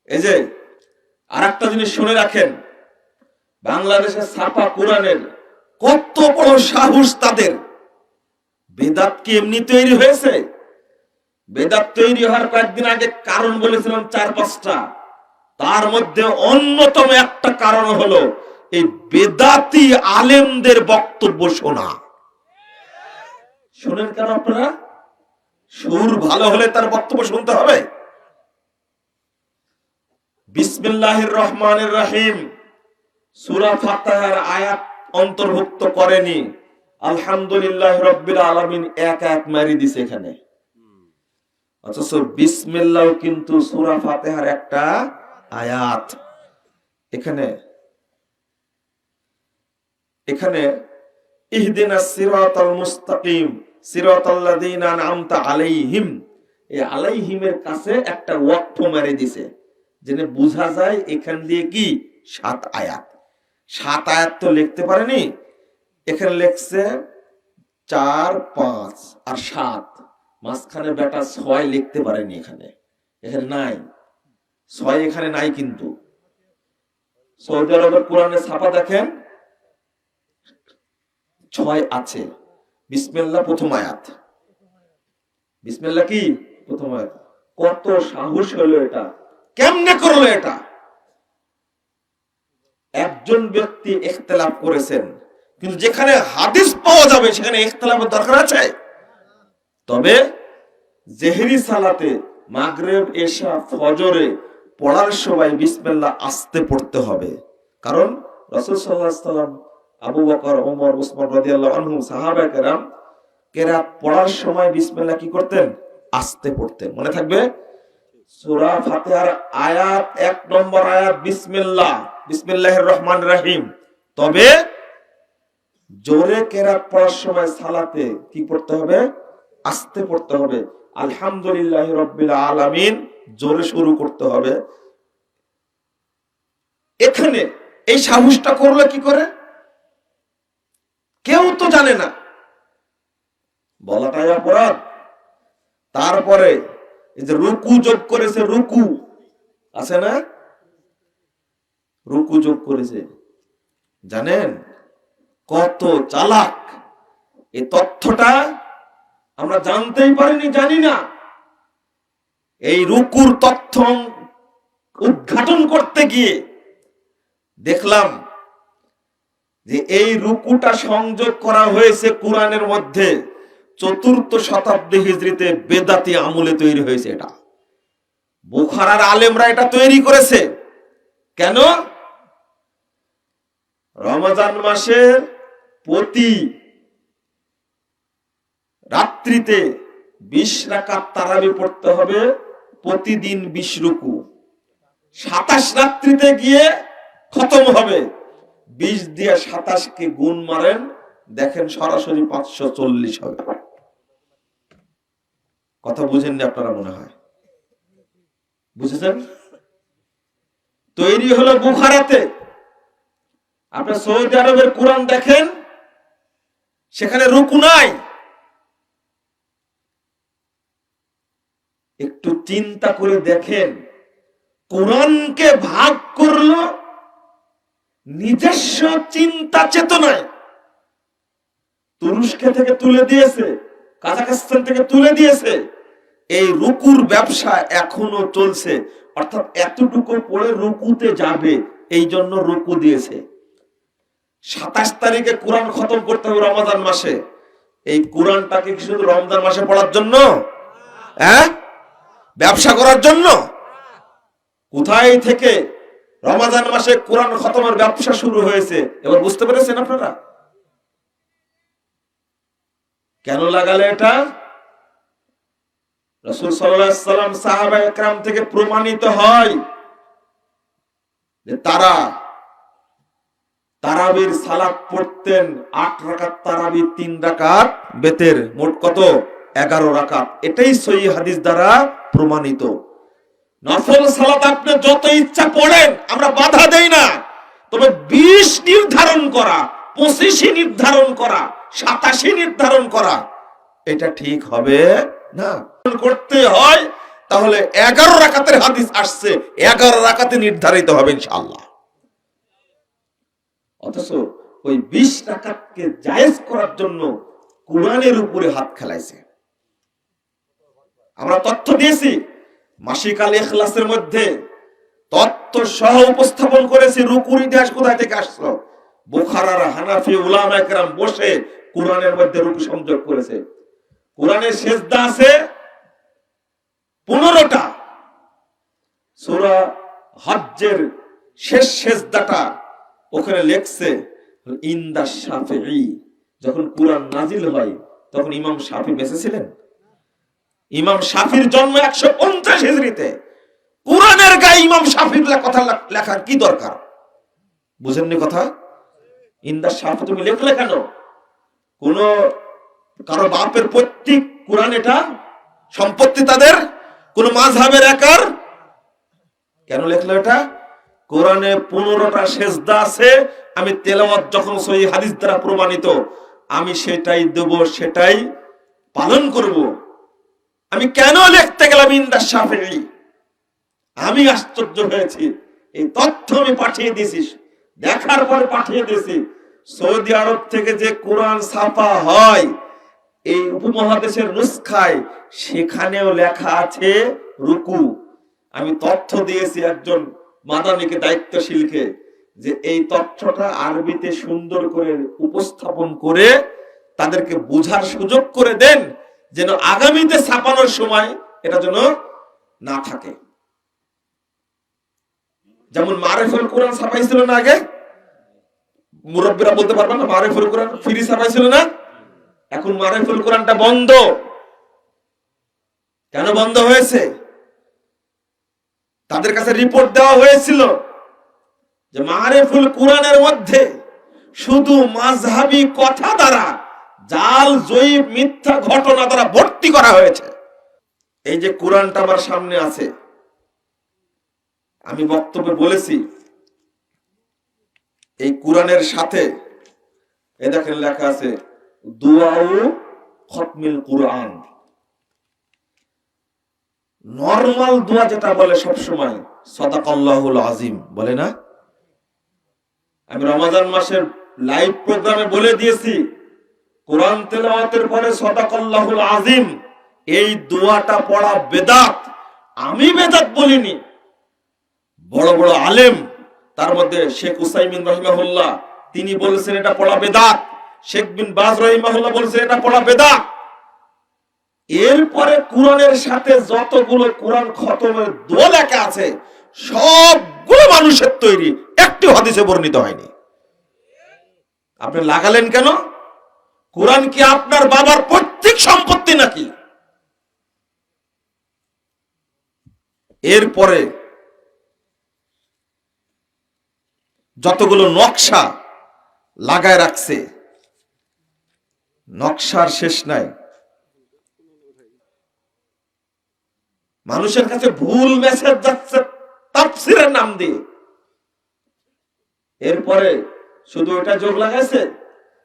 এই যে আরেকটা জিনিস শুনে রাখেন, বাংলাদেশের ছাপা কোরআনের কত বড় সাহস তাদের। বেদাত কি এমনি তৈরি হয়েছে? বেদাত তৈরি হওয়ার কয়েকদিন আগে কারণ বলেছিলাম 4-5টা। তার মধ্যে অন্যতম একটা কারণ হলো এই বেদাতি আলেমদের বক্তব্য শোনা। শুনেন কেন আপনারা? সুর ভালো হলে তার বক্তব্য শুনতে হবে। বিসমিল্লাহির রহমানির রহিম সূরা ফাতিহার আয়াত অন্তর্ভুক্ত করেনি, আলহামদুলিল্লাহ রাব্বিল আলামিন এক এক মারি দিছে এখানে। অথচ বিসমিল্লাহ কিন্তু সূরা ফাতিহার একটা আয়াত। এখানে এখানে ইহদিনাস সিরাতাল মুস্তাকিম সিরাতাল্লাযীনা আন'আমতা আলাইহিম, এই আলাইহিমের কাছে একটা ওয়াকফ মেরে দিছে, জেনে বোঝা যায় এখান দিয়ে কি 7 আয়াত। 7 আয়াত তো লিখতে পারেনি, এখানে লিখছে 4, 5 আর 7, মাঝখানে বেটা 6 লিখতে পারেনি। এখানে নাই 6, এখানে নাই। কিন্তু সৌদি আরবের কোরআনে ছাপা দেখেন 6 আছে। বিসমিল্লাহ প্রথম আয়াত। বিসমিল্লাহ কি প্রথম আয়াত। কত সাহস হলো এটা! কেমনে করলো এটা? একজন ব্যক্তি ইখতিলাফ করেছেন, কিন্তু যেখানে হাদিস পাওয়া যাবে সেখানে ইখতিলাফের দরকার আছে। তবে জেহরি সালাতে মাগরিব, এশা, ফজরে পড়ার সময় বিসমিল্লাহ আস্তে পড়তে হবে। কারণ রাসূল সাল্লাল্লাহু আলাইহি ওয়াসাল্লাম, আবু বকর, ওমর, উসমান রাদিয়াল্লাহু আনহুম, সাহাবা কেরাম কেরাত পড়ার সময় বিসমিল্লাহ কি করতেন? আস্তে পড়তেন। মনে থাকবে সূরা ফাতিহার আয়াত 1 নম্বর আয়াত বিসমিল্লাহ, বিসমিল্লাহির রহমানির রহিম। তবে জোরে কেরাত পড়ার সময় সালাতে কি পড়তে হবে? আস্তে পড়তে হবে। আলহামদুলিল্লাহি রাব্বিল আলামিন জোরে শুরু করতে হবে। এখানে এই সাহসটা করলে কি করে? কেউ তো জানে না, বলাটাই অপরাধ। তারপরে এই যে রুকু যোগ করেছে, রুকু আছে না, রুকু যোগ করেছে। জানেন কত চালাক! এই তথ্যটা আমরা জানতেই পারিনি, জানি না। এই রুকুর তথ্য উদ্ঘাটন করতে গিয়ে দেখলাম যে এই রুকুটা সংযোগ করা হয়েছে কোরআনের মধ্যে 4th শতাব্দী হিজরিতে, বেদাতি আমলে তৈরি হয়েছে। এটা বুখারার আলেমরা এটা তৈরি করেছে। কেন? রমজান মাসের প্রতি রাত্রিতে 20 রাকাত তারাবি পড়তে হবে, প্রতিদিন 20 রুকু। 27 রাত্রিতে গিয়ে খতম হবে। 20 দিয়ে 27 কে গুণ মারেন, দেখেন সরাসরি 540 হবে। কথা বুঝেননি আপনারা? মনে হয় বুঝেছেন। তৈরি হলো বুখারাতে। আপনি সৌদি আরবের কোরআন দেখেন, সেখানে রুকু নাই। একটু চিন্তা করে দেখেন, কোরআনকে ভাগ করলো নিজস্ব চিন্তা চেতনায়। তুরস্ক থেকে তুলে দিয়েছে, কাজাখস্তান থেকে তুলে দিয়েছে। এই রুকুর ব্যবসা এখনো চলছে। অর্থাৎ এতটুকু পড়ে রুকুতে যাবে, এই জন্য রুকু দিয়েছে। 27 তারিখে কোরআন খতম করতে হবে রমজান মাসে। এই কোরআনটাকে কি শুধু রমজান মাসে পড়ার জন্য? ব্যবসা করার জন্য? কোথায় থেকে রমজান মাসে কোরআন খতমের ব্যবসা শুরু হয়েছে? এবার বুঝতে পেরেছেন আপনারা কেন লাগালে এটা? রাসূল সাল্লাল্লাহু আলাইহি ওয়াসাল্লাম, সাহাবায়ে কেরাম থেকে প্রমাণিত হয় যে তারা তারাবির সালাত পড়তেন 8 রাকাত তারাবি, 3 রাকাত বেতের, মোট কত? 11 রাকাত। এটাই সহিহ হাদিস দ্বারা প্রমাণিত। নফল সালাত আপনি যত ইচ্ছা পড়েন, আমরা বাধা দেই না। তবে 20 নির্ধারণ করা, 25 নির্ধারণ করা, 27 নির্ধারণ করা, এটা ঠিক হবে না। করতে হয় তাহলে 11 রাকাতের হাদিস আসছে, 11 রাকাতে নির্ধারিত হবে ইনশাআল্লাহ। অথচ ওই 20 রাকাতকে জায়েজ করার জন্য কোরআনের উপরে হাত খেলাইছে। আমরা তথ্য দিয়েছি মাসিক আল ইখলাসের মধ্যে, তথ্য সহ উপস্থাপন করেছি রুকুর ইতিহাস কোথায় থেকে আসলো। বুখারার হানাফি উলামায়ে কেরাম বসে কোরআনের মধ্যে রুকু সংযোগ করেছে। কোরআনের সিজদা আছে 15টা। সূরা হজ্জের শেষ সিজদাটা ওখানে লেখছে ইনদা শাফিঈ। যখন কোরআন নাজিল হয় তখন ইমাম শাফি বেঁচে ছিলেন। ইমাম শাফির জন্ম 150 হিজরিতে। কোরআনের গায়ে ইমাম শাফির কথা লেখার কি দরকার? বুঝেননি কথা? ইনদা শাফি তুমি লেখলে কেন? কোন কারো বাপের পৈতৃক কোরআন, এটা সম্পত্তি তাদের, কোন মাযহাবের একার। কেন লেখলো এটা? কোরআনে 15টা সিজদা আছে, আমি তেলাওয়াত যখন সহিহ হাদিস দ্বারা প্রমাণিত, আমি সেটাই দেব, সেটাই পালন করব। আমি কেন লিখতে গেলাম ইনদা শাফিঈ? আমি আশ্চর্য হয়েছি। এই তথ্য আমি পাঠিয়ে দিয়েছি, দেখার পরে পাঠিয়ে দিয়েছি। সৌদি আরব থেকে যে কোরআন ছাপা হয় এই উপমহাদেশের নুসখায়, সেখানেও লেখা আছে রুকু। আমি তথ্য দিয়েছি একজন মাদানীকে, দায়িত্বশীলকে, যে এই তথ্যটা আরবিতে সুন্দর করে উপস্থাপন করে তাদেরকে বোঝার সুযোগ করে দেন, যেন আগামীতে ছাপানোর সময় এটা যেন না থাকে। যেমন মারিফুল কোরআন ছাপাইছিল না আগে, মুরব্বীরা বলতে পারবেন না, মারিফুল কোরআন ফ্রি ছাপাইছিল না? এখন মারিফুল কোরআনটা বন্ধ। কেন বন্ধ হয়েছে? তাদের কাছে রিপোর্ট দেওয়া হয়েছিল যে মারিফুল কোরআনের মধ্যে শুধু মাযহাবী কথা দ্বারা, জাল জয়ীব মিথ্যা ঘটনা দ্বারা ভর্তি করা হয়েছে। এই যে কোরআনটা আমার সামনে আছে, আমি বক্তব্যে বলেছি এই কোরআনের সাথে এই দেখেন লেখা আছে দুআউ খতমিল কোরআন। নরমাল দোয়া যেটা বলে সব সময় সাদাকাল্লাহুল আযীম বলে না? আমি রমাদান মাসের লাইভ প্রোগ্রামে বলে দিয়েছি, কোরআন তেলাওয়াতের পরে সাদাকাল্লাহুল আযীম এই দোয়াটা পড়া বেদাত। আমি বেদাত বলিনি, বড় বড় আলেম, তার মধ্যে শেখ উসাইমিন রাহিমাহুল্লাহ তিনি বলেছেন এটা পড়া বেদাত, শেখ বিন বাজ রাহিমাহুল্লাহ বলেছেন এটা পড়া বেদাত। এরপরে কোরআনের সাথে যতগুলো কোরআন খতমের দোয়া লেখা আছে সবগুলো মানুষের তৈরি, একটি হাদিসে বর্ণিত হয়নি। আপনি লাগালেন কেন? কোরআন কি আপনার বাবার পৈতৃক সম্পত্তি নাকি? এরপরে যতগুলো নকশা লাগায় রাখছে, নকশার শেষ নাই। মানুষের কাছে ভুল মেসেজ যাচ্ছে তাফসীরের নাম দিয়ে। এরপরে শুধু এটা যোগ লাগাইছে,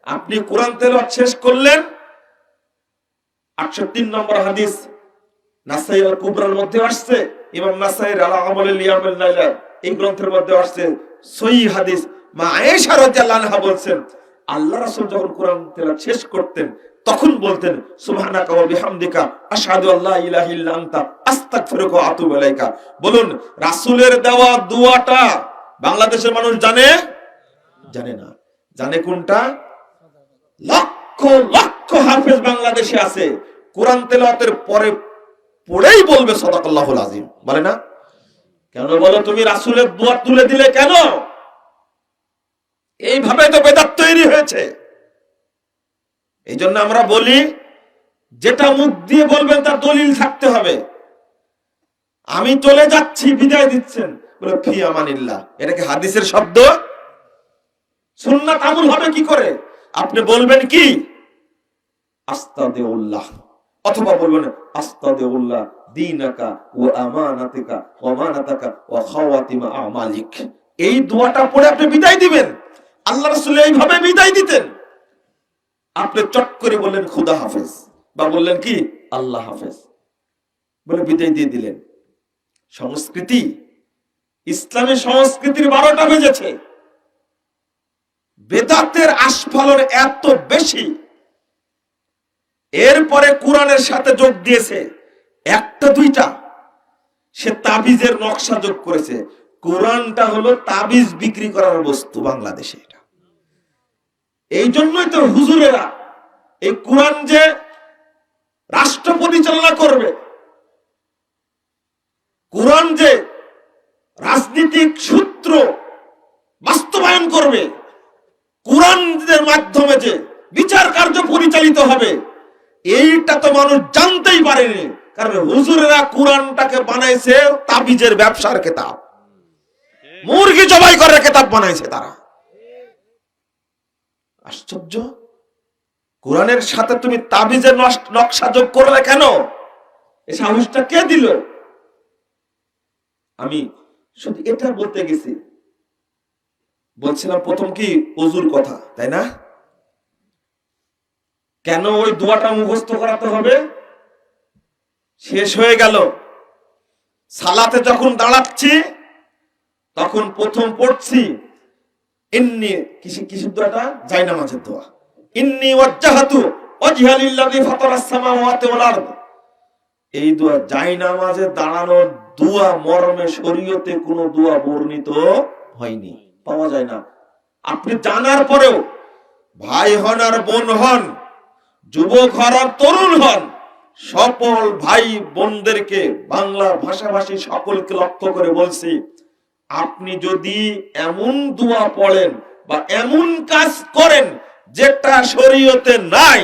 আপনি কোরআন তেলাওয়াত শেষ করলেন, 803 নম্বর হাদিস নাসাই আল কুবরার মধ্যে আসছে, ইমাম নাসাইর আলা আমালিল ইয়ামিল লাইলা এই গ্রন্থের মধ্যে আসছে সহিহ হাদিস। মা আয়েশা রাদিয়াল্লাহু আনহা বলছেন, আল্লাহ রাসূল যখন কোরআন তেলাওয়াত শেষ করতেন তখন বলতেন সুবহানাকা ওয়া বিহামদিকা আশহাদু আল্লা ইলাহা ইল্লা আনতা আস্তাগফিরুকা ওয়া আতুবু ইলাইকা। বলুন, রাসূলের দেওয়া দোয়াটা বাংলাদেশের মানুষ জানে? জানে না। জানে কোনটা? লক্ষ লক্ষ হাফেজ বাংলাদেশে আছে, কোরআন তেলাওয়াতের পরে পড়েই বলবে সাদাকাল্লাহুল আযীম, বলে না? কেন বলো তুমি রাসূলের দোয়া তুলে দিলে কেন? এইভাবে তো বেদাত তৈরি হয়েছে। এই জন্য আমরা বলি, যেটা মুখ দিয়ে বলবেন তার দলিল থাকতে হবে। আমি চলে যাচ্ছি, বিদায় দিচ্ছেন, বলে ফি আমানিল্লাহ, এটা কি হাদিসের শব্দ? সুন্নাত আমল হবে কি করে? আপনি বলবেন কি আস্তাগফিরুল্লাহ, অথবা বলবেন আস্তাগফিরুল্লাহ দীনাকা ওয়া আমানাতিকা ওয়া আমানাতাকা ওয়া খাওয়াতিমা আমালিক। এই দোয়াটা পড়ে আপনি বিদায় দিবেন। আল্লাহ রাসূল এইভাবে বিদায় দিতেন। আপনি চট করে বললেন খুদা হাফেজ, বা বললেন কি আল্লাহ হাফেজ। বলে বিদায় দিয়ে দিলেন। সংস্কৃতি, ইসলামী সংস্কৃতির 12টা বেজেছে। বেদাতের আস্ফালন এত বেশি, এরপরে কোরআনের সাথে যোগ দিয়েছে একটা দুইটা, সে তাবিজের নকশা যোগ করেছে। কোরআনটা হলো তাবিজ বিক্রি করার বস্তু বাংলাদেশে। এটা এই জন্যই তো হুজুরেরা এই কোরআন যে রাষ্ট্র পরিচালনা করবে, কোরআন যে রাজনীতিক সূত্র বাস্তবায়ন করবে, কোরআনের মাধ্যমে যে বিচার কার্য পরিচালিত হবে, এইটা তো মানুষ জানতেই পারেনি। কারণ হুজুরেরা কোরআনটাকে বানাইছে তাবিজের ব্যবসার কিতাব, মুরগি জবাই করার কিতাব বানাইছে তারা। আশ্চর্য, কোরআনের সাথে তুমি তাবিজের নকশা যোগ করলে কেন? এই সাহসটা কে দিল? আমি শুধু এটা বলতে গেছি, বলছিলাম প্রথম কি ওযুর কথা, তাই না? কেন ওই দোয়াটা মুখস্থ করাতে হবে? শেষ হয়ে গেল, সালাতে যখন দাঁড়াচ্ছি তখন প্রথম পড়ছি ইন্নী, কিসের দোয়াটা? জায়নামাজের দোয়া। ইন্নী ওয়াজ্জাহাতু ওয়াজহা লিল্লাযী ফাতারাস সামাওয়াতি ওয়াল আরদ। এই দোয়া জায়নামাজে দাঁড়ানোর দোয়া মর্মে শরীয়তে কোনো দোয়া বর্ণিত হয়নি, পাওয়া যায় না। আপনি জানার পরেও ভাই হন আর বোন হন, যুবক হন আর তরুণ হন, সকল ভাই বোনদেরকে, বাংলা ভাষাভাষী সকলকে লক্ষ্য করে বলছি, আপনি যদি এমন দোয়া পড়েন বা এমন কাজ করেন যেটা শরীয়তে নাই,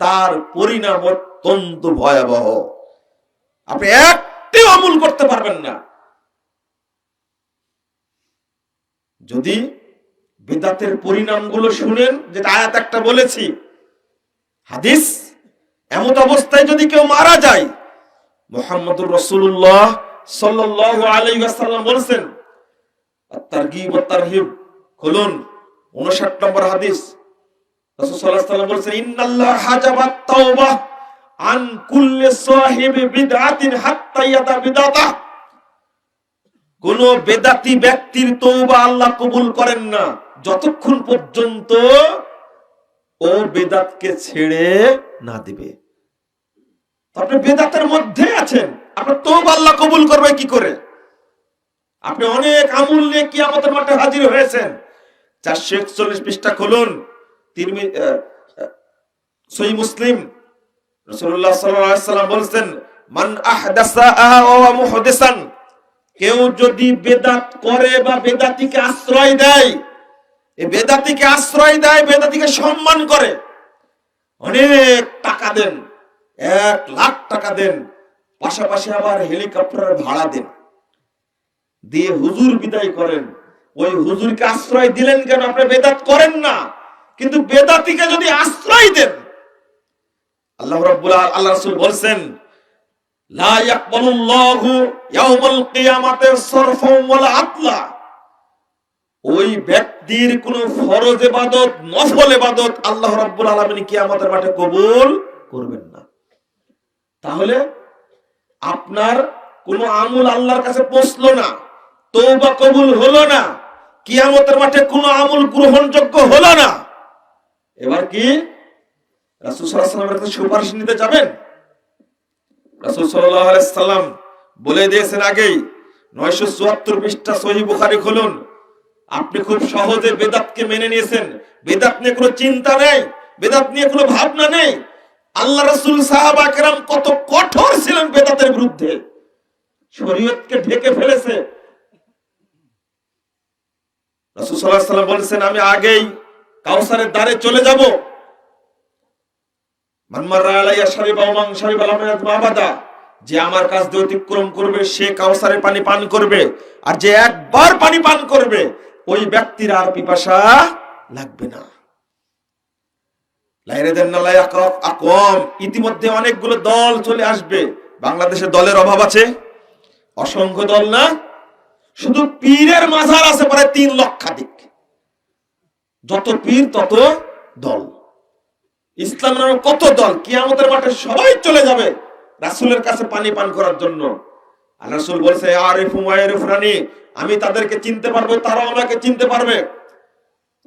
তার পরিণাম অত্যন্ত ভয়াবহ। আপনি একটি আমল করতে পারবেন না। যদি বিদআতের পরিণামগুলো শুনেন, যেটা আয়াত একটা বলেছি, হাদিস, এমত অবস্থায় যদি কেউ মারা যায়, মুহাম্মদুর রাসূলুল্লাহ সাল্লাল্লাহু আলাইহি ওয়াসাল্লাম বলেছেন, আত-তারগীব ওয়াত তারহিব খুলুন 59 নম্বর হাদিস, রাসূল সাল্লাল্লাহু আলাইহি ওয়াসাল্লাম বলেছেন, ইন্নাল্লাহ হাজাবাত তাওবাহ আন কুল্লি সাহিবি বিদআতিন হাত্তা ইয়াদা বিদআতা। কোন বেদাতি ব্যক্তির তওবা আল্লাহ কবুল করেন না যতক্ষণ পর্যন্ত ও বেদাতকে ছেড়ে না দিবে। আপনি বেদাতের মধ্যে আছেন, আপনার তওবা আল্লাহ কবুল করবে কি করে? আপনি অনেক আমল নিয়ে কিয়ামতের মাঠে হাজির হয়েছেন। 441 পৃষ্ঠা খুলুন, সহিহ মুসলিম, রাসূলুল্লাহ সাল্লাল্লাহু আলাইহি ওয়াসাল্লাম বলেছেন, মান আহদাসা ওয়া মুহদিসান, কেউ যদি বেদাত করে বা বেদাতিকে আশ্রয় দেয়, এই বেদাতিকে আশ্রয় দেয়, বেদাতিকে সম্মান করে, অনেক টাকা দেন, 1 লাখ টাকা দেন, পাশাপাশি আবার হেলিকপ্টারের ভাড়া দেন, দিয়ে হুজুর বিদায় করেন। ওই হুজুরকে আশ্রয় দিলেন কেন? আপনি বেদাত করেন না, কিন্তু বেদাতিকে যদি আশ্রয় দেন, আল্লাহ রাসূল বলেন, লা ইয়াকবালুল্লাহু ইয়াউমাল কিয়ামাতি সারফাও ওয়ালা আতলা। ওই ব্যক্তির কোন ফরজ ইবাদত, নফল ইবাদত আল্লাহ রাব্বুল আলামিন কিয়ামতের মাঠে কবুল করবেন না। তাহলে আপনার কোন আমল আল্লাহর কাছে পৌঁছলো না, তওবা কবুল হলো না, কিয়ামতের মাঠে কোন আমল গ্রহণযোগ্য হলো না। এবার কি রাসূল সাল্লাল্লাহু আলাইহি ওয়াসাল্লামের কাছে সুপারিশ নিতে যাবেন? রাসূল সাল্লাল্লাহু আলাইহি ওয়াসাল্লাম বলে দিয়েছেন আগেই, 974 পৃষ্ঠা সহিহ বুখারী খুলুন। আপনি খুব সহজে বেদাতকে মেনে নিয়েছেন, বেদাত নিয়ে কোনো চিন্তা নেই, বেদাত নিয়ে কোনো ভাবনা নেই। আল্লাহ রাসূল সাহাবা কেরাম কত কঠোর ছিলেন বেদাতের বিরুদ্ধে, শরীয়তকে ঢেকে ফেলেছে। রাসূল সাল্লাল্লাহু আলাইহি ওয়াসাল্লাম বলেছেন, আমি আগেই কাউসারের দ্বারে চলে যাব। মান মাররা আলাইয়া শারিবা ওয়া মান শারিবা লাম ইয়াতমা আবাদা, যে আমার কাছ দিয়ে অতিক্রম করবে সে কাউসারের পানি পান করবে, আর যে একবার পানি পান করবে ওই ব্যক্তির আর পিপাসা লাগবে না। ইতিমধ্যে অনেকগুলো দল চলে আসবে। বাংলাদেশে দলের অভাব আছে? অসংখ্য দল না, শুধু পীরের মাজার আছে প্রায় 3 লক্ষাধিক। যত পীর তত দল। ইসলামের কত দল, কিয়ামতের মাঠে সবাই চলে যাবে, রাসূলের কাছে পানি পান করার জন্য। আল্লাহ রাসূল বলছে আরিফু ওয়াইরিফুনি, আমি তাদেরকে চিনতে পারবো, তারাও আমাকে চিনতে পারবে।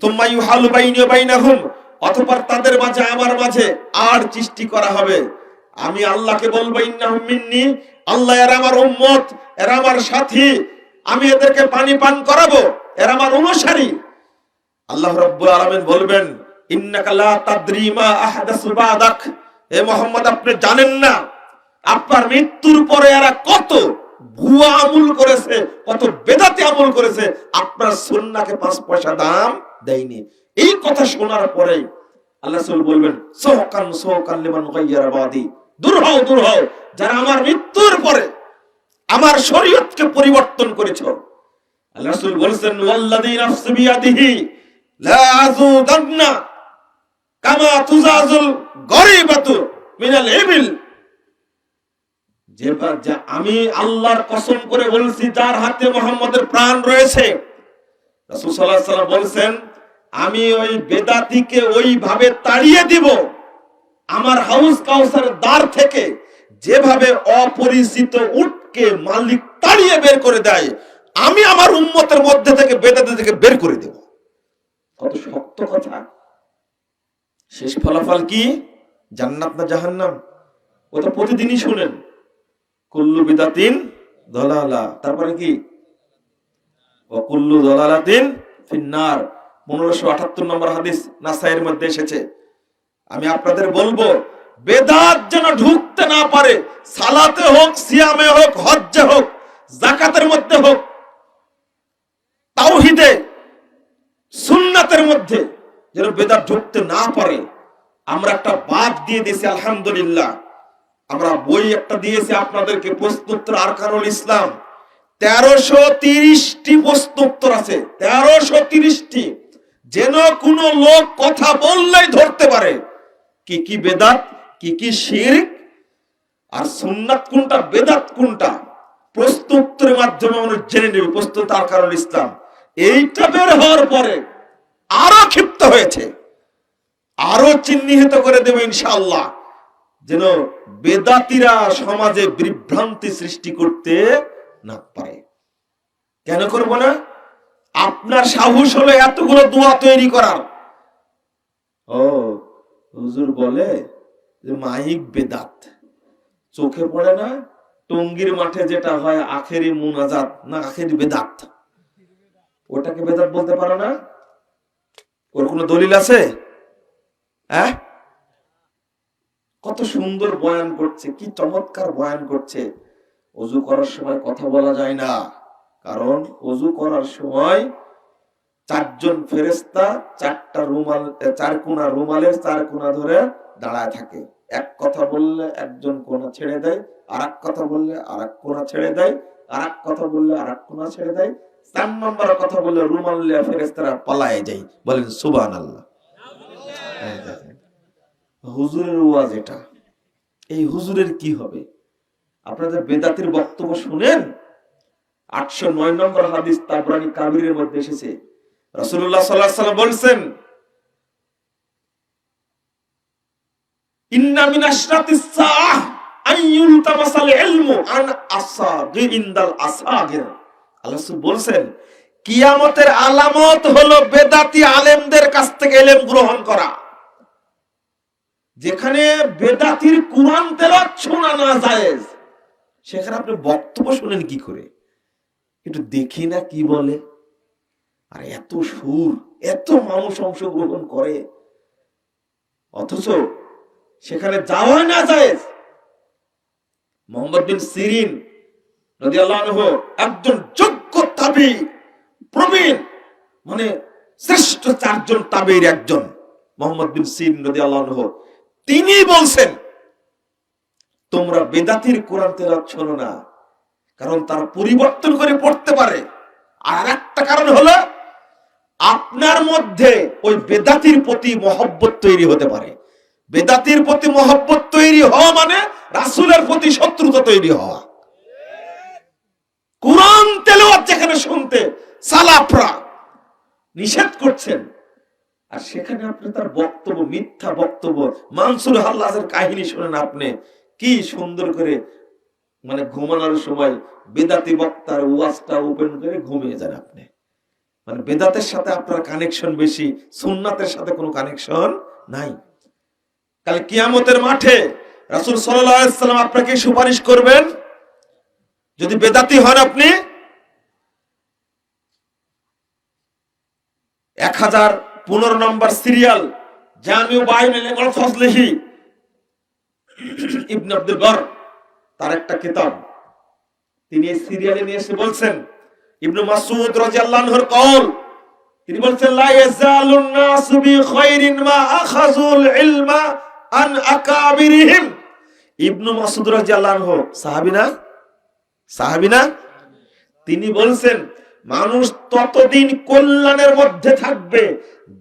তুম্মা ইউহালু বাইনি ওয়া বাইনাহুম, অতঃপর তাদের মাঝে আমার মাঝে আর সৃষ্টি করা হবে। আমি আল্লাহকে বলবো ইন্নাহুম মিন্নি, আল্লাহ এরা আমার উম্মত, এরা আমার সাথী, আমি এদেরকে পানি পান করাবো, এরা আমার অনুসারী। আল্লাহ রাব্বুল আলামিন বলবেন ইন্নাকা লা তাদরি মা আহদাসু বাদাক, হে মুহাম্মদ আপনি জানেন না আপনার মৃত্যুর পরে এরা কত ভুয়া আমল করেছে, কত বেদাতি আমল করেছে, আপনার সুন্নাহকে 5 পয়সা দাম দেয়নি। এই কথা শোনার পরে আল্লাহ রাসূল বলবেন সুহকান সুহকান লিমান গায়্যারা বাদি, দূর হও দূর হও যারা আমার মৃত্যুর পরে আমার শরীয়তকে পরিবর্তন করেছো। আল্লাহ রাসূল বলেছেন ওয়াল্লাযী নাফসু বিয়াদিহি লা আযুদান্না কামা তুজাজুল গরিবাতু মিনাল ইবিল, যে আমি আল্লাহর কসম করে বলছি যার হাতে মুহাম্মদের প্রাণ রয়েছে, রাসূল সাল্লাল্লাহু আলাইহি ওয়াসাল্লাম বলেছেন আমি ওই বেদাতীকে ওইভাবে তাড়িয়ে দিব আমার হাউস কাউসারের দ্বার থেকে যেভাবে অপরিচিত উটকে মালিক তাড়িয়ে বের করে দেয়, আমি আমার উম্মতের মধ্যে থেকে বেদাতীকে বের করে দেব। কত শক্ত কথা। শেষ ফলাফল কি? জান্নাত না জাহান্নাম? ওটা প্রতিদিনই শুনেন, কুল্লু বিদাতিন দালালা, তারপরে কি ওয়া কুল্লু দালালাতিন ফিন্নার, 1578 নম্বর হাদিস নাসাইয়ের মধ্যে এসেছে। আমি আপনাদের বলবো বেদাত যেন ঢুকতে না পারে, সালাতে হোক, সিয়ামে হোক, হজ্জে হোক, যাকাতের মধ্যে হোক, তাওহীদে সুন্নাতের মধ্যে যেন বেদাত ঢুকতে না পারে। আমরা একটা বাদ দিয়ে দিয়েছি আলহামদুলিল্লাহ, আমরা বই একটা দিয়েছি আপনাদেরকে, প্রশ্নোত্তর আরকানুল ইসলাম, 1330টি প্রশ্নোত্তর আছে, 1330টি, যেন কোন লোক কথা বললেই ধরতে পারে কি কি বেদাত, কি কি শিরক, আর সুন্নাত কোনটা, বেদাত কোনটা, প্রশ্নোত্তরের মাধ্যমে আমরা জেনে নেব। প্রশ্নোত্তর আরকানুল ইসলাম এইটা বের হওয়ার পরে আরো ক্ষিপ্ত হয়েছে, আরো চিহ্নিত করে দেব ইনশাআল্লাহ, যেন বেদাতীরা সমাজে বিভ্রান্তি সৃষ্টি করতে না পারে। কেন করব না? আপনার সাহস হলো এতগুলো দোয়া তৈরি করার। ও হুজুর বলে যে মাইক বেদাত, চোখে পড়ে না? টঙ্গীর মাঠে যেটা হয় আখেরি মুনাজাত না আখেরি বেদাত, ওটাকে বেদাত বলতে পারো না? ওর কোনো দলিল আছে? হ্যাঁ, কত সুন্দর বয়ান করছে, কি চমৎকার বয়ান করছে। ওযু করার সময় কথা বলা যায় না, কারণ ওযু করার সময় 4 জন ফেরেশতা 4টা রুমাল, 4 কোণা রুমালের 4 কোণা ধরে দাঁড়ায় থাকে। এক কথা বললে একজন কোণা ছেড়ে দেয়, আরেক কথা বললে আরেক কোণা ছেড়ে দেয়, আরেক কথা বললে আরেক কোণা ছেড়ে দেয়, 4 নম্বর কথা বললে রুমাল নিয়ে ফেরেশতারা পালায়ে যায়। বলেন সুবহানাল্লাহ। হুজুরের ওয়াজ এটা, এই হুজুরের কি হবে? আপনাদের বেদাতের বক্তব্য শুনেন। 809 নম্বর হাদিস তাবরানী কাবিরের মধ্যে এসেছে, রাসূলুল্লাহ সাল্লাল্লাহু আলাইহি ওয়াসাল্লাম বলেছেন ইন্না মিন আশরাতিস সাআহ আইয়ুলতামাসাল ইলমু আন আসাগির ইনদাল আসাগির। আল্লাহ বলেছেন কিয়ামতের আলামত হলো বেদাতি আলেমদের কাছ থেকে ইলম গ্রহণ করা। যেখানে বেদাতির কুরআন তেলাওয়াত শোনা না জায়েজ, সেখানে আপনি বক্তব্য শুনেন কি করে? একটু দেখি না কি বলে। আর এত সুর, এত মানুষ অংশগ্রহণ করে, অথচ সেখানে যাওয়া না জায়েজ। মুহাম্মদ বিন সিরিন রাদিয়াল্লাহু আনহু একজন যোগ্য তাবী, প্রবীণ, মানে শ্রেষ্ঠ 4 জন তাবীর একজন মুহাম্মদ বিন সিরিন রাদিয়াল্লাহু আনহু, তিনি বলছেন তোমরা বেদাতির কোরআন তেলাওয়াত শোনো না, কারণ তারা পরিবর্তন করে পড়তে পারে। আর একটা কারণ হলো আপনার মধ্যে ওই বেদাতির প্রতি মহব্বত তৈরি হতে পারে। বেদাতির প্রতি মহব্বত তৈরি হওয়া মানে রাসূলের প্রতি শত্রুতা তৈরি হওয়া। কোরআন তেলাওয়াত যেখানে শুনতে সালাফরা নিষেধ করছেন, আর সেখানে আপনি তার বক্তব্য, মিথ্যা বক্তব্য, মানসুর হাল্লাজের কাহিনী শুনেন, আপনি কি সুন্দর করে মানে ঘুমানোর সময় বেদাতি বক্তার ওয়াজটা ওপেন করে ঘুমিয়ে যান আপনি। মানে বেদাতের সাথে আপনার কানেকশন বেশি, সুন্নাতের সাথে কোনো কানেকশন নাই। কাল কিয়ামতের মাঠে রাসূল সাল্লাল্লাহু আলাইহি ওয়াসাল্লাম আপনাকে সুপারিশ করবেন যদি বেদাতি হন আপনি। 1015 নম্বর সিরিয়াল জামিউ বায়িনুল ইলম ওয়া ফাজলিহি ইবনে আব্দুল বার তার একটা কিতাব, তিনি এই সিরিয়ালে নিয়ে এসে বলছেন ইবনে মাসউদ রাদিয়াল্লাহু আনহুর কওল, তিনি বলছেন লা ইয়াজালুন নাসু বিখাইরিন মা আখাযুল ইলমা আন আকাবিরিহিম। ইবনে মাসউদ রাদিয়াল্লাহু আনহু সাহাবী না? তিনি বলছেন মানুষ ততদিন কল্যাণের মধ্যে থাকবে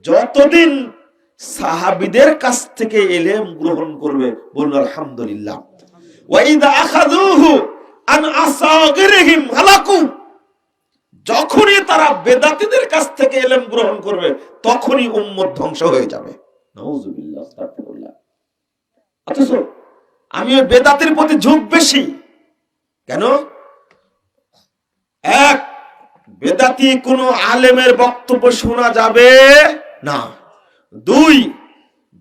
যতদিন সাহাবীদের কাছ থেকে ইলম গ্রহণ করবে। বলুন আলহামদুলিল্লাহ। ওয়া ইযা আখাযুহু আন আসাগিরিহিম হালাকু, যখনই তারা বেদাতীদের কাছ থেকে ইলম গ্রহণ করবে তখনই উম্মত ধ্বংস হয়ে যাবে। নাউযুবিল্লাহ, আস্তাগফিরুল্লাহ। অথচ আমি ওই বেদাতের প্রতি ঝোঁক বেশি কেন? এক, বেদাতি কোন আলেমের বক্তব্য শোনা যাবে না। দুই,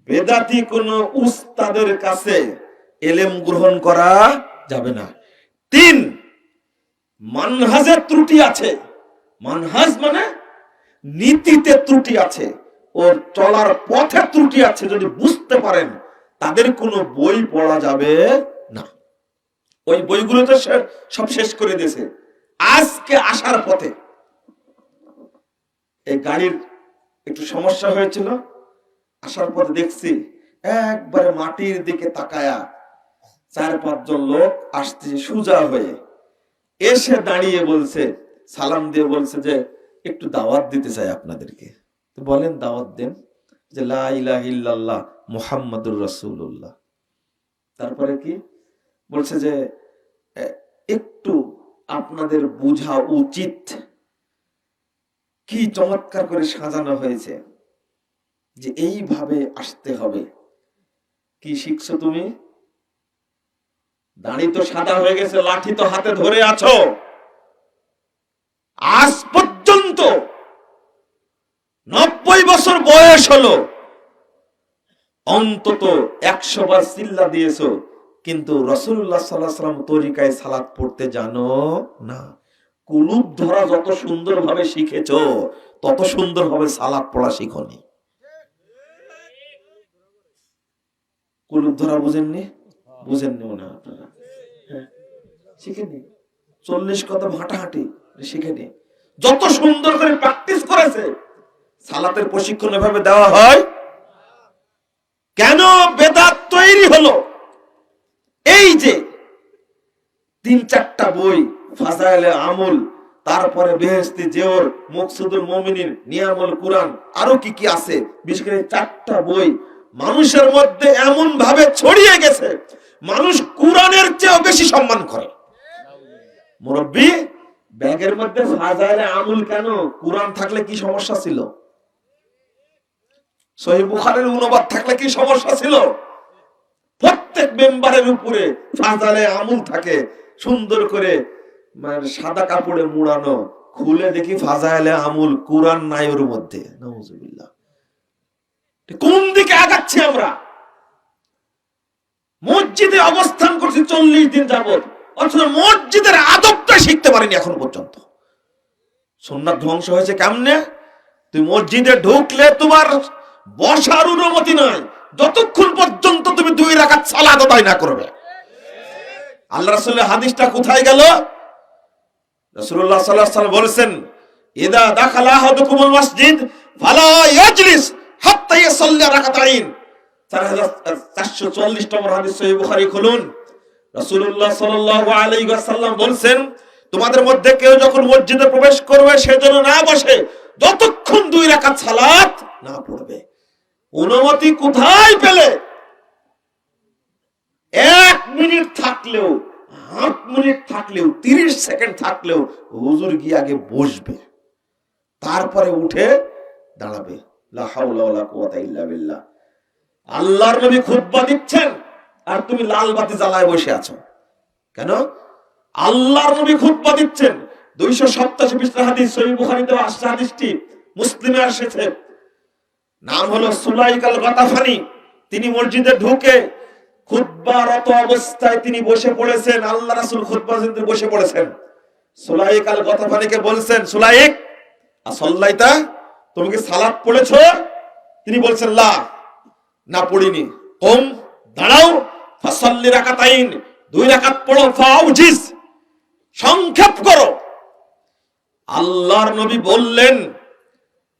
বেদাতি কোন উস্তাদের কাছে ইলম গ্রহণ করা যাবে না। তিন, মানহাজের ত্রুটি আছে। মানহাজ মানে নীতিতে ত্রুটি আছে, ওর চলার পথে ত্রুটি আছে। যদি বুঝতে পারেন তাদের কোনো বই পড়া যাবে না। ওই বইগুলো তো সব শেষ করে দিয়েছে। আজকে আসার পথে এই গাড়ির একটু সমস্যা হয়েছিল, আসার পথে দেখছি একবারে মাটির দিকে তাকায়া 4-5 জন লোক আসছে সুজা হয়ে, এসে দাঁড়িয়ে বলছে, সালাম দিয়ে বলছে যে একটু দাওয়াত দিতে চাই আপনাদেরকে। তো বলেন, দাওয়াত দেন। যে লা ইলাহা ইল্লাল্লাহ মুহাম্মাদুর রাসূলুল্লাহ। তারপরে কি বলছে যে একটু আপনাদের বোঝা উচিত। কি চমৎকার করে সাজানো হয়েছে যে এইভাবে আসতে হবে। কি শিখছো তুমি? দাড়ি তো সাদা হয়ে গেছে, লাঠি তো হাতে ধরে আছো। আজ পর্যন্ত 90 বছর বয়স হলো, অন্তত 100 বার সিল্লা দিয়েছো, কিন্তু রাসূলুল্লাহ সাল্লাল্লাহু আলাইহি ওয়াসাল্লাম তরিকায় সালাত পড়তে জানো না। কুলুব ধরা যত সুন্দর ভাবে শিখেছো তত সুন্দর ভাবে সালাত পড়া শিখোনি। কুলুব ধরা বুঝেননি মনে হয় আপনারা? শিখেনি। 40 কদম হাঁটাহাঁটি শিখেনি। যত সুন্দর করে প্র্যাকটিস করেছে, সালাতের প্রশিক্ষণ এভাবে দেওয়া হয় কেন? বেদাত তৈরি হলো। এই যে 3-4টা বই, ফাজাইলে আমল, তারপরে বেহেশতি জেওর, মকসুদুল মুমিনিন, নিয়ামুল কুরআন, আরো কি কি আছে, বিশেষ করে 4টা বই মানুষের মধ্যে এমন ভাবে ছড়িয়ে গেছে, মানুষ কুরআনের চেয়েও বেশি সম্মান করে। মুরব্বি, ব্যাগের মধ্যে ফাজাইলে আমল কেন? কুরআন থাকলে কি সমস্যা ছিল? সহিহ বুখারীর অনুবাদ থাকলে কি সমস্যা ছিল? প্রত্যেক মেম্বারের উপরে ফাজাইলে আমল থাকে, সুন্দর করে মানে সাদা কাপড়ে মুড়ানো। খুলে দেখি ফাজাইলে আমল, কুরআন নাই ওর মধ্যে। নাউযুবিল্লাহ। কোন দিকে আগাচ্ছি আমরা? মসজিদে অবস্থান করছি 40 দিন যাবত, অথচ মসজিদের আদবটা শিখতে পারিনি এখন পর্যন্ত। সুন্নাত ধ্বংস হয়েছে কেমনে? তুই মসজিদে ঢুকলে তোমার বসার অনুমতি নয় যতক্ষণ পর্যন্ত তুমি 2 রাকাত সালাত আদায় না করবে। আল্লাহ রাসূলের হাদিসটা কোথায় গেল? রাসূলুল্লাহ সাল্লাল্লাহু আলাইহি ওয়াসাল্লাম বলেছেন, ইদা দাখালা আহাদুকুমুল মাসজিদ ফালা ইয়াজলিস হাত্তা ইয়াসাল্লি রাকাতাইন। 4440 নম্বর হাদিস, সহিহ বুখারী খুলুন। রাসূলুল্লাহ সাল্লাল্লাহু আলাইহি ওয়াসাল্লাম বলেন, তোমাদের মধ্যে কেউ যখন মসজিদে প্রবেশ করবে সে যেন না বসে যতক্ষণ 2 রাকাত সালাত না পড়বে। অনুমতি কোথায় পেলে? 1 মিনিট থাকলেও, 1/2 মিনিট থাকলেও, 30 সেকেন্ড থাকলেও হুজুর গিয়ে আগে বসবে, তারপরে উঠে দাঁড়াবে। লা হাওলা ওয়ালা কুওয়াতা ইল্লা বিল্লাহ। আল্লাহর নবী খুতবা দিচ্ছেন, আর তুমি লাল বাতি জ্বালায় বসে আছো কেন? আল্লাহর নবী খুতবা দিচ্ছেন, 287 পৃষ্ঠার হাদিস, সহিহ বুখারীতে আসছে হাদিসটি, মুসলিমে এসেছে। নাম হলো সুলাইক আল গাতাফানি। তিনি মসজিদে ঢুকে খুতবারত অবস্থায় তিনি বসে পড়েছেন, আল্লাহ রাসূল খুতবা দিতে বসে পড়েছেন। সুলাইক আল গাতাফানিকে বলছেন, সুলাইক আসল্লাইতা, তুমি কি সালাত পড়েছো? তিনি বলছেন লা, না পড়িনি। কুম, দাঁড়াও, ফাসাল্লি রাকাতাইন, 2 রাকাত পড়ো, ফাউজিজ, সংক্ষেপ করো। আল্লাহর নবী বললেন,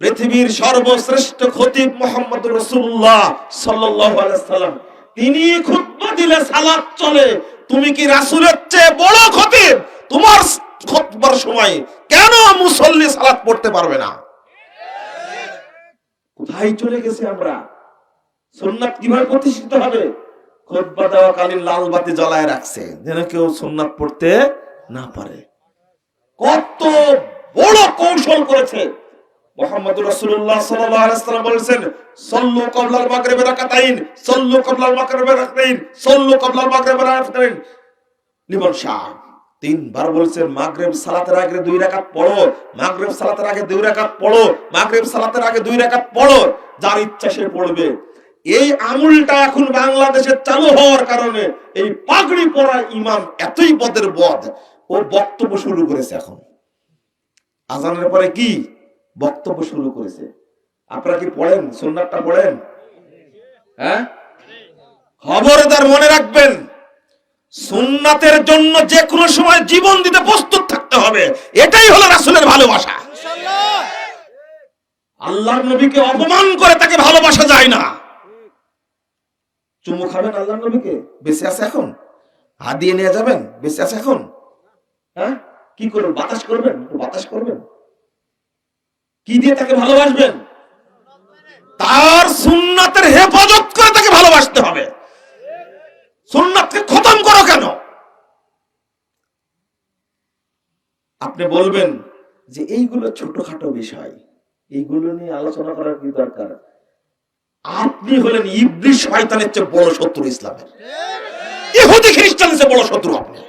পৃথিবীর সর্বশ্রেষ্ঠ খতিব মুহাম্মদ রাসূলুল্লাহ সাল্লাল্লাহু আলাইহি ওয়াসাল্লাম, তিনি খুতবা দিলে সালাত চলে, তুমি কি রাসূলের চেয়ে বড় খতিব? তোমার খুতবার সময় কেন মুসল্লি সালাত পড়তে পারবে না? কোথায় চলে গেছে আমরা? সুন্নাত কিভাবে প্রতিষ্ঠিত হবে? খুতবা দেওয়াকালীন লাল বাতি জ্বালায় রাখছে যেন কেউ সুন্নাত পড়তে না পারে। কত বড় কৌশল করেছে। মুহাম্মদুর রাসূলুল্লাহ সাল্লাল্লাহু আলাইহি ওয়াসাল্লাম বলেছেন, সাল্লু ক্বাবলাল মাগরিবি রাকাতাইন, সাল্লু ক্বাবলাল মাগরিবি রাকাতাইন, সাল্লু ক্বাবলাল মাগরিবি রাকাতাইন লিমান শাআ। 3 বার বলেছেন, মাগরিব সালাতের আগে 2 রাকাত পড়ো, মাগরিব সালাতের আগে 2 রাকাত পড়ো, মাগরিব সালাতের আগে 2 রাকাত পড়ো, যার ইচ্ছা সে পড়বে। এই আমলটা এখন বাংলাদেশে চালু হওয়ার কারণে এই পাগড়ি পরা ইমাম এতই পদের বদ, ও বক্তব্য শুরু করেছে। এখন আজানের পরে কি বক্তব্য শুরু করেছে। আপনারা কি পড়েন? সুন্নাতটা পড়েন? হ্যাঁ, খবরদার মনে রাখবেন, সুন্নাতের জন্য যে কোনো সময় জীবন দিতে প্রস্তুত থাকতে হবে। এটাই হলো রাসূলের ভালোবাসা। আল্লাহর নবীকে অপমান করে তাকে ভালোবাসা যায় না। চুমু খাবেন আল্লাহর নবীকে? বেঁচে আছে এখন? হাত দিয়ে নিয়ে যাবেন? বেঁচে আছে এখন? হ্যাঁ, কি করবেন? বাতাস করবেন? বাতাস করবেন? কি দিয়ে তাকে ভালোবাসবেন? তার সুন্নাতের হেফাজত করে তাকে ভালোবাসতে হবে। সুন্নাতকে খতম করো কেন? আপনি বলবেন যে এইগুলো ছোটখাটো বিষয়, এইগুলো নিয়ে আলোচনা করার কি দরকার? আপনি হলেন ইবলিস শয়তানের চেয়ে বড় শত্রু ইসলামের। ইহুদি খ্রিস্টানের চেয়ে বড় শত্রু আপনি।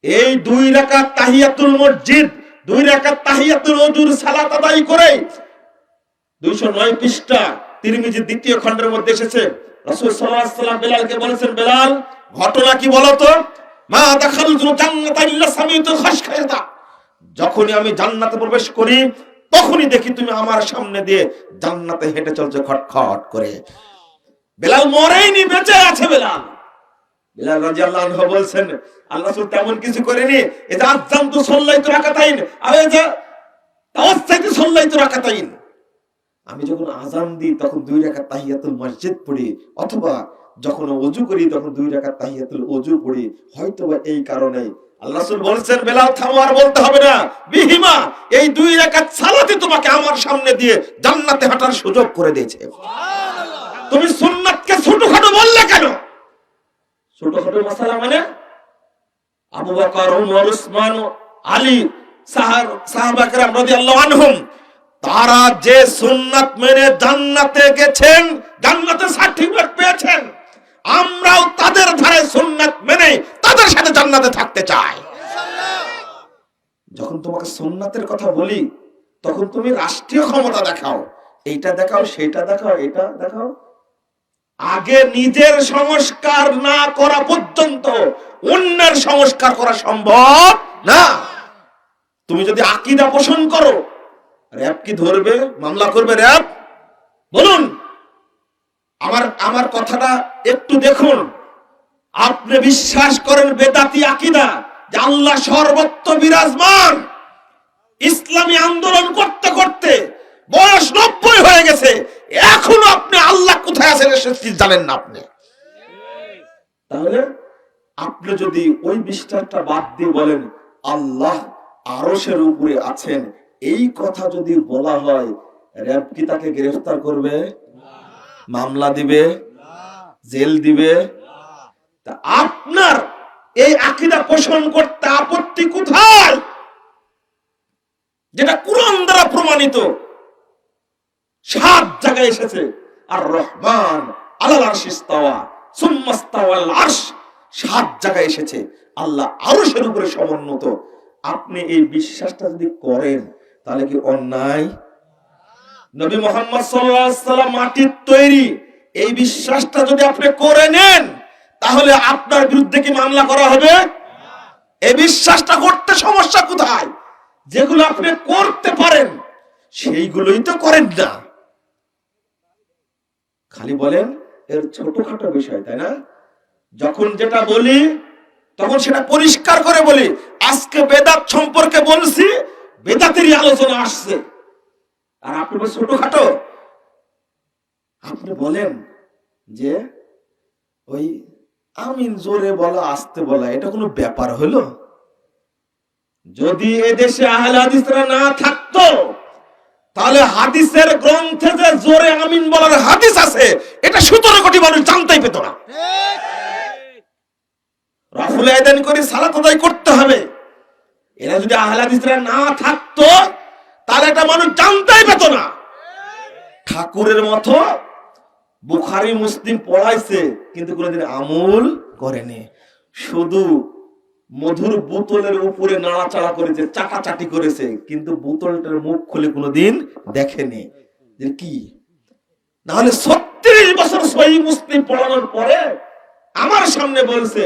এই 2 রাকাত তাহিয়াতুল মসজিদ, 2 রাকাত তাহিয়াতুল ওযুর সালাত আদায় করে 209 পৃষ্ঠা তিরমিজি 2য় খণ্ডের মধ্যে এসেছে, রাসূল সাল্লাল্লাহু আলাইহি ওয়াসাল্লাম বেলালকে বলেছেন, বেলাল ঘটনা কি বলতো? মা দাখালতু জান্নাতা ইল্লা সামিতু খাশখাশাতা, যখনই আমি জান্নাতে প্রবেশ করি তখনই দেখি তুমি আমার সামনে দিয়ে জান্নাতে হেঁটে চলছো খটখট করে। বেলাল মরেনি, বেঁচে আছে বেলাল। বেলাল রাদিয়াল্লাহু আনহু বলছেন, আল্লাহ রাসূল তেমন কিছু করেনি। এটা আযানতু সাল্লাইতু রাকাতাইন, আরে যা তাওয়াসসাইতু সাল্লাইতু রাকাতাইন, আমি যখন আযান দিই তখন 2 রাকাত তাহিয়াতুল মসজিদ পড়ি, অথবা যখন ওযু করি তখন 2 রাকাত তাহিয়াতুল ওযু পড়ি। হয়তোবা এই কারণে আল্লাহ রাসূল বলেছেন, বেলাল থামো, আর বলতে হবে না। বিহিমা, এই 2 রাকাত সালাতই তোমাকে আমার সামনে দিয়ে জান্নাতে হাঁটার সুযোগ করে দিয়েছে। সুবহানাল্লাহ। তুমি সুন্নাতকে ছোটখাটো বললে কেন? ছোটখাটো মাসালা মানে আবু বকর, ওমর, উসমান, আলী, সাহাবা কেরাম রাদিয়াল্লাহু আনহুম, তারা যে সুন্নাত মেনে জান্নাতে গেছেন, জান্নাতে সার্টিফিকেট পেয়েছেন, আমরাও তাদের ধারে সুন্নাত মেনে তাদের সাথে জান্নাতে থাকতে চাই। ইনশাআল্লাহ। যখন তোমাকে সুন্নাতের কথা বলি তখন তুমি রাষ্ট্রীয় ক্ষমতা দেখাও, এইটা দেখাও, সেটা দেখাও, এটা দেখাও। আগে নিজের সংস্কার না করা পর্যন্ত অন্যের সংস্কার করা সম্ভব না। তুমি যদি আকীদা পোষণ করো, র‍্যাব কি ধরবে? মামলা করবে র‍্যাব? বলুন, আমার কথাটা একটু দেখুন। আপনি বিশ্বাস করেন বেদাতি আকীদা যে আল্লাহ সর্বত্র বিরাজমান, ইসলামী আন্দোলন করতে করতে বয়স 90 হয়ে গেছে, এখনো আপনি আল্লাহ কোথায় আছেন জানেন না আপনি। তাহলে আপনি যদি ওই বিশ্বাসটা বাদ দিয়ে বলেন আল্লাহ আরশের উপরে আছেন, এই কথা যদি বলা হয়, র‍্যাব কি তাকে গ্রেফতার করবে? মামলা দিবে? জেল দিবে? তা আপনার এই আকীদা পোষণ করতে আপত্তি কোথায়? যেটা কুরআন দ্বারা প্রমাণিত। 7 জায়গায় এসেছে আর রহমান আলাল আরশি ইস্তাওয়া, সুম্মাস্তাওয়াল আরশ, 7 জায়গায় এসেছে আল্লাহ আরশের উপরে সমুন্নত। আপনি এই বিশ্বাসটা যদি করেন তাহলে কি অন্যায়? নবী মুহাম্মদ সাল্লাল্লাহু আলাইহি ওয়াসাল্লাম মাটির তৈরি, এই বিশ্বাসটা যদি আপনি করে নেন তাহলে আপনার বিরুদ্ধে কি মামলা করা হবে? এই বিশ্বাসটা করতে সমস্যা কোথায়? যেগুলো আপনি করতে পারেন সেইগুলোই তো করেন না, খালি বলেন এর ছোটখাটো বিষয়, তাই না? যখন যেটা বলি তখন সেটা পরিষ্কার করে বলি। আজকে বেদাত সম্পর্কে বলছি, বেদাতেরই আলোচনা আসছে, আর আপনি ছোটখাটো। আপনি বলেন যে ওই আমিন জোরে বলা আস্তে বলা এটা কোনো ব্যাপার হলো? যদি এদেশে আহলে হাদিসরা না থাকতো তাহলে হাদিসের গ্রন্থে যে জোরে আমিন বলার হাদিস আছে এটা 17 কোটি মানুষ জানতেই পেত না। রাফুল আযান করে সালাত আদায় করতে হবে, এরা যদি আহলে হাদিসরা না থাকতো তাহলে এটা মানুষ জানতেই পেত না। ঠাকুরের মতো বুখারী মুসলিম পড়াইছে কিন্তু কোনোদিন আমল করেনি, শুধু মধুর বোতলের উপরে নাড়াচাড়া করেছে, চাটাচাটি করেছে, কিন্তু বোতলটার মুখ খুলে কোনোদিন দেখেনি যে কি। নাহলে 36 বছর সহিহ মুসলিম পড়ানোর পরে আমার সামনে বলছে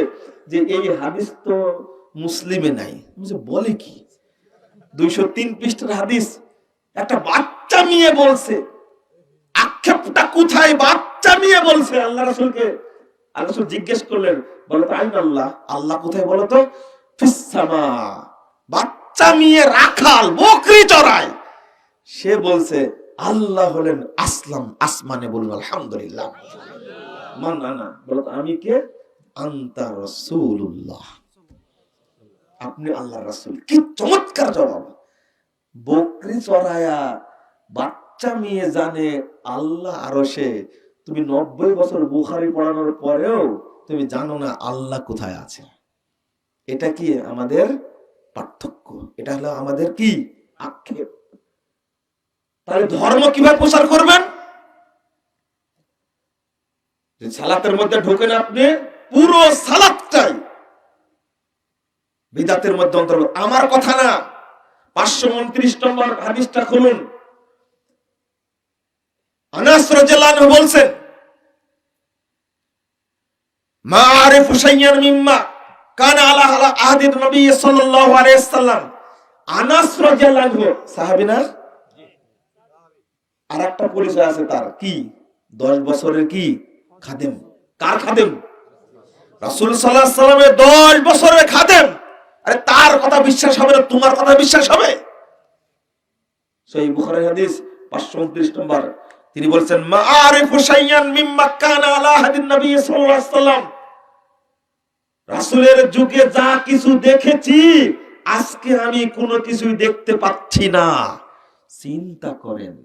যে এই হাদিস তো মুসলিমে নাই। বলে কি? 203 পৃষ্ঠার হাদিস একটা বাচ্চা মেয়ে বলছে। আক্ষেপটা কোথায়? বাচ্চা মেয়ে বলছে আল্লাহ রাসূলকে। আল্লাহ রাসূল জিজ্ঞেস করলেন, বলো তো আইন আল্লাহ, আল্লাহ কোথায় বলো তো? ফিস সামা। বাচ্চা মেয়ে রাখাল, বকরি চড়ায়, সে বলছে আল্লাহ হলেন আসলাম, আসমানে। বলুন আলহামদুলিল্লাহ। মান আনা, বলো তো আমি কে? আনতা রাসূলুল্লাহ, আপনি আল্লাহর রাসূল। কি চমৎকার জবাব! বকরি চড়ায়া বাচ্চা মেয়ে জানে আল্লাহ আরশে, তুমি 90 বছর বুখারী পড়ানোর পরেও তুমি জানো না আল্লাহ কোথায় আছে। এটা কি আমাদের পার্থক্য? এটা হলো আমাদের কি আক্ষেপ। তাহলে ধর্ম কিভাবে প্রচার করবেন? সালাতের মধ্যে ঢোকেন আপনি, পুরো সালাতটাই বিদআতের মধ্যে অন্তর্ভুক্ত। আমার কথা না, 529 নম্বর হাদিসটা খুলুন। আনাস রাদিয়াল্লাহু আনহু বলছেন, মা আরিফু শাইয়ান মিম্মা কানা আলা আহদিন নবী সাল্লাল্লাহু আলাইহি ওয়াসাল্লাম। আনাস রাদিয়াল্লাহু আনহু সাহাবী না? আরেকটা পরিচয় আছে তার, কি? 10 বছরের কি খাদেম। কার খাদেম? রাসূল সাল্লাল্লাহু আলাইহি ওয়াসাল্লামের 10 বছরের খাদেম। আরে তার কথা বিশ্বাস হবে না, তোমার কথা বিশ্বাস হবে? সহিহ বুখারী হাদিস 529 নম্বর, তিনি বলছেন, মা আরিফু শাইয়ান মিম্মা কানা আলা আহদিন নবী সাল্লাল্লাহু আলাইহি ওয়াসাল্লাম। রাসূলের যুগে যা কিছু দেখেছি আজকে আমি কোনো কিছুই দেখতে পাচ্ছি না। চিন্তা করেন,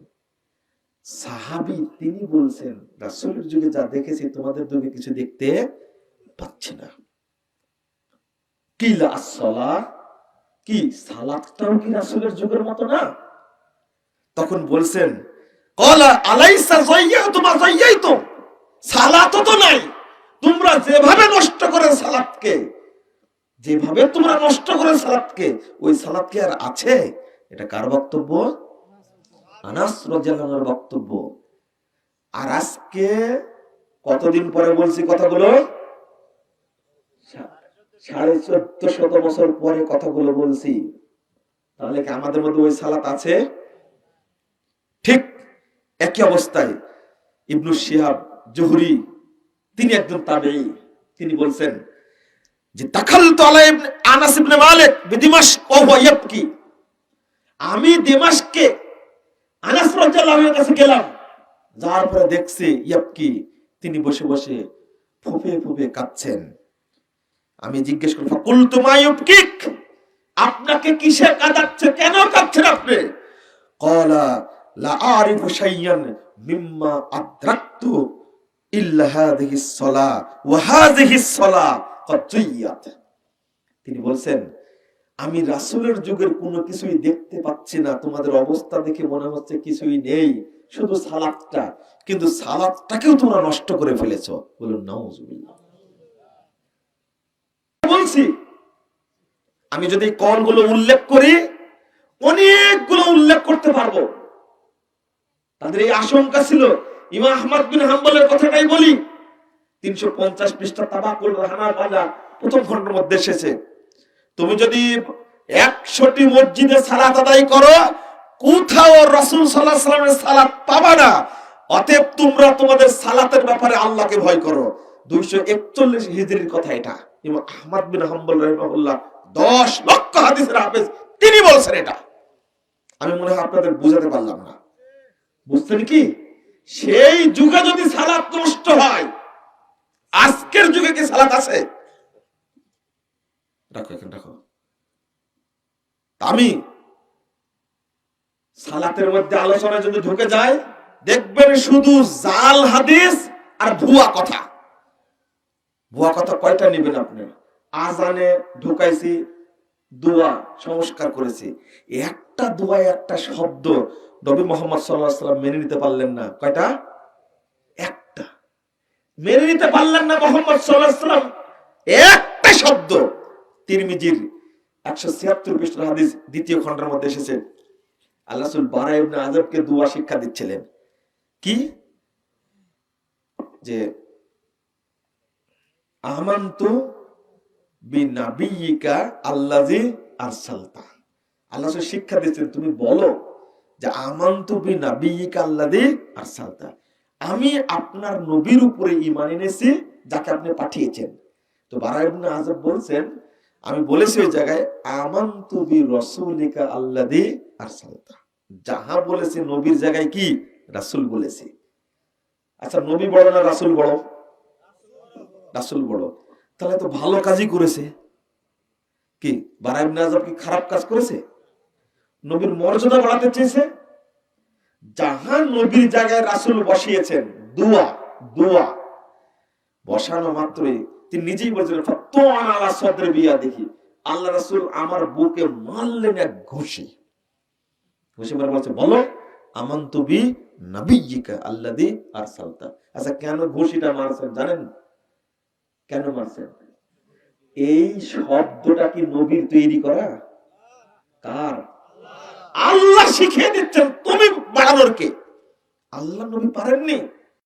সাহাবী তিনি বলছেন রাসূলের যুগে যা দেখেছি তোমাদের যুগে কিছু দেখতে পাচ্ছি না। কিলা আসসালাহ, কি সালাতটাও কি রাসূলের যুগের মতো না? তখন বলছেন, ক্বালা আলাইসা যায়্যাতুম মা যায়্যাতুম, সালাতও তো নাই, তোমরা যেভাবে নষ্ট করে সালাতকে, যেভাবে তোমরা নষ্ট করে সালাতকে, ওই সালাত কি আর আছে? এটা কার বক্তব্য? আনাস রাদিয়াল্লাহু আনহুর বক্তব্য। আর আজকে কতদিন পরে বলছি কথাগুলো? 1450 বছর পরে কথাগুলো বলছি। তাহলে কি আমাদের মধ্যে ওই সালাত আছে? ঠিক একই অবস্থায় ইবনু শিহাব জুহরি, তিনি একজন তাবেঈ, তিনি বলছেন যে দাখালতু আলা আনাস ইবনে মালিক বিদিমাশক ওয়া হুয়া ইয়াবকি। আমি দিমাশকে আনাস রাদিয়াল্লাহু আনহুর কাছে গেলাম, যাওয়ার পরে দেখছি ইয়াবকি, তিনি বসে বসে ফুঁপিয়ে ফুঁপিয়ে কাঁদছেন। আমি জিজ্ঞেস করলাম, ফাকুলতু মা ইউবকিক, আপনাকে কিসে কাঁদাচ্ছে, কেন কাঁদছেন আপনি? ক্বালা লা আরিফু শাইয়ান মিম্মা আদরাকতু ইল্লা হাযিহিস সালাহ ওয়া হাযিহিস সালাহ ক্বাদ জুইয়াত। তিনি বলছেন আমি রাসূলের যুগের কোনো কিছুই দেখতে পাচ্ছি না, তোমাদের অবস্থা দেখে মনে হচ্ছে কিছুই নেই, শুধু সালাতটা, কিন্তু সালাতটাকেও তোমরা নষ্ট করে ফেলেছো। বলুন নাউজুবিল্লাহ। বলছি আমি যদি কলগুলো উল্লেখ করি অনেকগুলো উল্লেখ করতে পারবো। তাদের এই আশঙ্কা ছিল। ইমাম আহমদ বিন হাম্বলের কথাটাই বলি, 350 পৃষ্ঠা তাবাকুল রাহমার বাজার প্রথম খণ্ডের মধ্যে এসেছে, তুমি যদি 100টি মসজিদে সালাত আদায় করো, কোথাও রাসূল সাল্লাল্লাহু আলাইহি ওয়াসাল্লামের সালাত পাবা না। অতএব তোমরা তোমাদের সালাতের ব্যাপারে আল্লাহকে ভয় করো। 241 হিজরির কথা এটা। ইমাম আহমদ বিন হাম্বল রাহিমাহুল্লাহ 10 লক্ষ হাদিসের হাফেজ, তিনি বলছেন এটা। আমি মনে হয় আপনাদের বুঝাতে পারলাম না। বুঝছেন কি? সেই যুগে যদি সালাত নষ্ট হয়, আজকের যুগে কি সালাত আছে? রাখো এখানে রাখো। আমি সালাতের মধ্যে আলোচনা যদি ঢুকে যায়, দেখবেন শুধু জাল হাদিস আর ভুয়া কথা। ভুয়া কথা কয়টা নেবেন আপনি? আজানে ঢুকাইছি দোয়া সংস্কার করেছি, একটা দোয়ায় একটা শব্দ নবী মুহাম্মদ সাল্লাল্লাহু আলাইহি ওয়াসাল্লাম মেনে নিতে পারলেন না। কয়টা? একটা মেনে নিতে পারলেন না মুহাম্মদ সাল্লাল্লাহু আলাইহি ওয়াসাল্লাম, একটা শব্দ। তিরমিজির 176 পৃষ্ঠার হাদিস দ্বিতীয় খণ্ডের মধ্যে এসেছে, আল্লাহ রাসূল বারা ইবনে আযাবকে দোয়া শিক্ষা দিচ্ছিলেন। কি? যে আমানতু বিনাবিয়িকা আল্লাযী আরসালতা। আল্লাহ রাসূল শিক্ষা দিচ্ছেন, তুমি বলো যে আমানতু বিনাবিয়িকা আল্লাযী আরসালতা, আমি আপনার নবীর উপরে ঈমান এনেছি যাকে আপনি পাঠিয়েছেন। তো বারা ইবনে আযাব বলছেন, আমি বলেছি ওই জায়গায় আমানতু বিরাসূলিকা আল্লাযী আরসালতা, যাহা বলেছি নবীর জায়গায় কি রাসূল বলেছি। আচ্ছা, নবী বড় না রাসূল বড়? রাসূল বড়। তাহলে তো ভালো কাজই করেছে। কি বারা ইবনে আযাব কি খারাপ কাজ করেছে? নবীর মর্যাদা বাড়াতে চেয়েছে। যাহা নবীর জায়গায় রাসূল বসিয়েছেন, দোয়া দোয়া বসানো মাত্রই তিনি নিজেই বলছিলেন, ফাত্তাওয়ান আলা সাদরি বিয়াদিহি, আল্লাহ রাসূল আমার বুকে মারলেন এক ঘুষি। ঘুষি মারা বলছে, বলো আমানতু বি নাবিয়িকা আল্লাযী আরসালতা। আচ্ছা, কেন ঘুষিটা মারছেন জানেন? কেন মারছেন? এই শব্দটা কি নবীর তৈরি করা? কার? আল্লাহ শিখিয়ে দিচ্ছেন। তুমি বাড়ানোর কে? আল্লাহ নবী পারেননি।